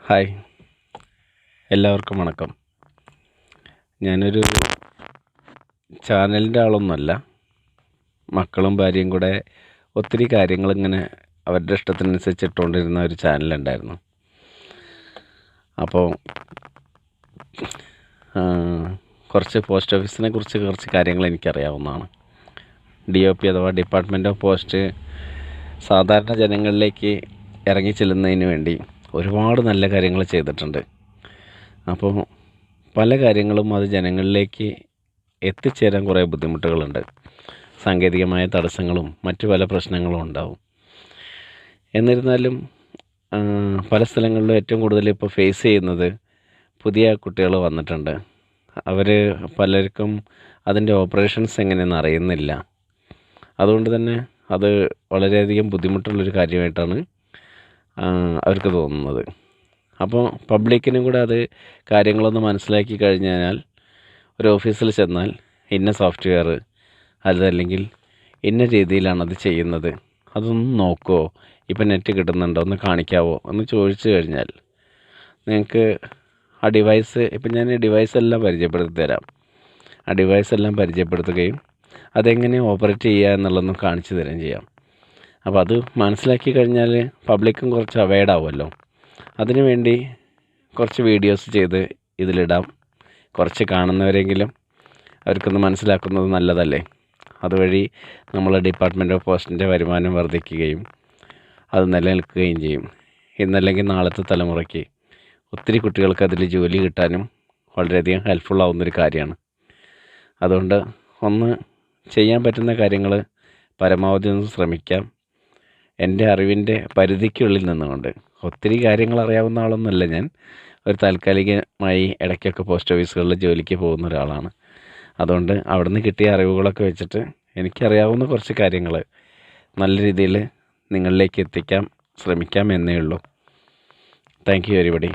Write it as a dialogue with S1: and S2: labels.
S1: Hi, എല്ലാവർക്കും വണക്കം. ഞാനൊരു ചാനലിൻ്റെ ആളൊന്നുമല്ല. മക്കളും ഭാര്യയും കൂടെ ഒത്തിരി കാര്യങ്ങളിങ്ങനെ അവരുടെ ഇഷ്ടത്തിനനുസരിച്ച് ഇട്ടുകൊണ്ടിരുന്ന ഒരു ചാനലുണ്ടായിരുന്നു. അപ്പോൾ കുറച്ച് പോസ്റ്റ് ഓഫീസിനെ കുറിച്ച് കുറച്ച് കാര്യങ്ങൾ എനിക്കറിയാവുന്നതാണ്. DOP അഥവാ ഡിപ്പാർട്ട്മെൻറ്റ് ഓഫ് പോസ്റ്റ് സാധാരണ ജനങ്ങളിലേക്ക് ഇറങ്ങി ചെല്ലുന്നതിന് വേണ്ടി ഒരുപാട് നല്ല കാര്യങ്ങൾ ചെയ്തിട്ടുണ്ട്. അപ്പോൾ പല കാര്യങ്ങളും അത് ജനങ്ങളിലേക്ക് എത്തിച്ചേരാൻ കുറേ ബുദ്ധിമുട്ടുകളുണ്ട്. സാങ്കേതികമായ തടസ്സങ്ങളും മറ്റു പല പ്രശ്നങ്ങളും ഉണ്ടാവും. എന്നിരുന്നാലും പല സ്ഥലങ്ങളിലും ഏറ്റവും കൂടുതൽ ഇപ്പോൾ ഫേസ് ചെയ്യുന്നത് പുതിയ കുട്ടികൾ വന്നിട്ടുണ്ട്. അവർ പലർക്കും അതിൻ്റെ ഓപ്പറേഷൻസ് എങ്ങനെയെന്ന് അറിയുന്നില്ല. അതുകൊണ്ട് തന്നെ അത് വളരെയധികം ബുദ്ധിമുട്ടുള്ളൊരു കാര്യമായിട്ടാണ് അവർക്ക് തോന്നുന്നത്. അപ്പോൾ പബ്ലിക്കിനും കൂടെ അത് കാര്യങ്ങളൊന്ന് മനസ്സിലാക്കി കഴിഞ്ഞാൽ ഒരു ഓഫീസിൽ ചെന്നാൽ ഇന്ന സോഫ്റ്റ്വെയർ അതല്ലെങ്കിൽ ഇന്ന രീതിയിലാണ് അത് ചെയ്യുന്നത്, അതൊന്ന് നോക്കുമോ, ഇപ്പം നെറ്റ് കിട്ടുന്നുണ്ടോ, ഒന്ന് കാണിക്കാവോ എന്ന് ചോദിച്ചു കഴിഞ്ഞാൽ നിങ്ങൾക്ക് ആ ഡിവൈസ്, ഇപ്പം ഞാൻ ഈ ഡിവൈസ് എല്ലാം പരിചയപ്പെടുത്തി തരാം. ആ ഡിവൈസ് എല്ലാം പരിചയപ്പെടുത്തുകയും അതെങ്ങനെ ഓപ്പറേറ്റ് ചെയ്യുക എന്നുള്ളതൊന്നും കാണിച്ചു തരുകയും ചെയ്യാം. അപ്പോൾ അത് മനസ്സിലാക്കി കഴിഞ്ഞാൽ പബ്ലിക്കും കുറച്ച് അവെയർഡ് ആവുമല്ലോ. അതിനുവേണ്ടി കുറച്ച് വീഡിയോസ് ചെയ്ത് ഇതിലിടാം. കുറച്ച് കാണുന്നവരെങ്കിലും അവർക്കൊന്ന് മനസ്സിലാക്കുന്നത് നല്ലതല്ലേ. അതുവഴി നമ്മൾ ഡിപ്പാർട്ട്മെൻറ്റ് ഓഫ് പോസ്റ്റിൻ്റെ വരുമാനം വർദ്ധിക്കുകയും അത് നിലനിൽക്കുകയും ചെയ്യും. ഇന്നല്ലെങ്കിൽ നാളത്തെ തലമുറയ്ക്ക് ഒത്തിരി കുട്ടികൾക്ക് അതിൽ ജോലി കിട്ടാനും വളരെയധികം ഹെൽപ്ഫുൾ ആവുന്നൊരു കാര്യമാണ്. അതുകൊണ്ട് ഒന്ന് ചെയ്യാൻ പറ്റുന്ന കാര്യങ്ങൾ പരമാവധി ഒന്ന് ശ്രമിക്കാം. എൻ്റെ അറിവിൻ്റെ പരിധിക്കുള്ളിൽ നിന്നുകൊണ്ട്, ഒത്തിരി കാര്യങ്ങൾ അറിയാവുന്ന ആളൊന്നുമല്ല ഞാൻ. ഒരു താൽക്കാലികമായി ഇടയ്ക്കൊക്കെ പോസ്റ്റ് ഓഫീസുകളിൽ ജോലിക്ക് പോകുന്ന ഒരാളാണ്. അതുകൊണ്ട് അവിടെ നിന്ന് കിട്ടിയ അറിവുകളൊക്കെ വെച്ചിട്ട് എനിക്കറിയാവുന്ന കുറച്ച് കാര്യങ്ങൾ നല്ല രീതിയിൽ നിങ്ങളിലേക്ക് എത്തിക്കാൻ ശ്രമിക്കാം എന്നേ ഉള്ളൂ. Thank you everybody.